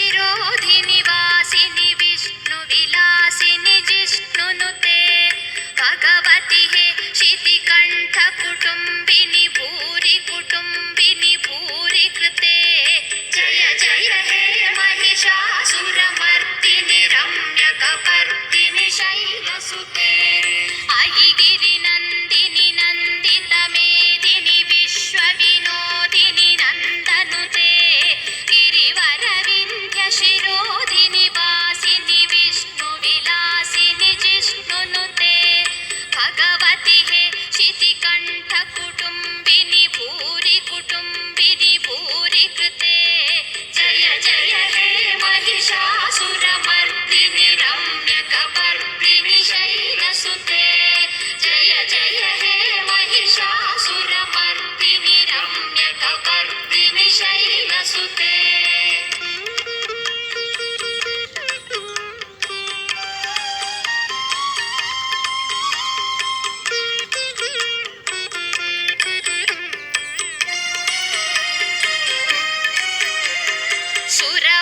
शिरोधिनि वासिनि विष्णुविलासिनि जिष्णुनुते भगवति हे शितिकण्ठ कुटुम्बिनि भूरि कुटुम्बिनि भूरि कृते जय जय हे महिषासुरमर्दिनि रम्यकपर्दिनि शैलसुते अयिगिरिनन्दिनि नन्दितमेदिनि विश्वविनोदिनि नन्दनुते गिरिवरविन्ध्यशिरोधिनि वासिनि विष्णुविलासिनि जिष्णुनुते भगवति हे शितिकण्ठ कुटुम्बिनि भूरि कुटुम्बिनि भूरि कृते जय जय हे महिषासुरमर्दिनि रम्यकपर्दिनि शैलसुते जय जय हे महिषासुरमर्दिनि रम्यकपर्दिनि शैलसुते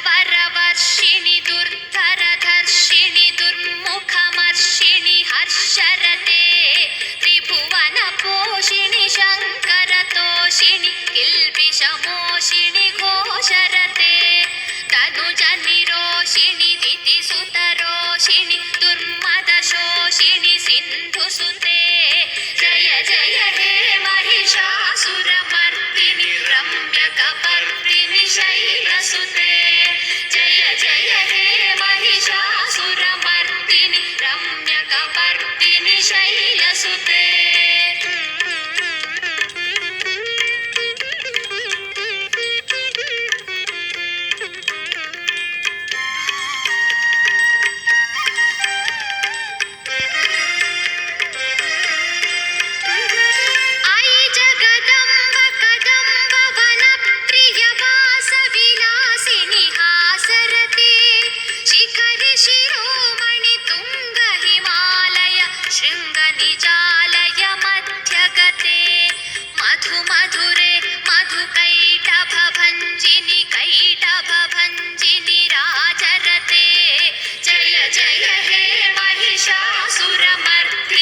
सुरवरवर्षिणि दुर्धरधर्षिणि दुर्मुखमर्षिणि हर्षरते त्रिभुवनपोषिणि शङ्करतोषिणि किल्बिषमोषिणि घोषरते तनुजनिरोषिणि दितिसुतरोषिणि दुर्मदशोषिणि सिन्धुसुते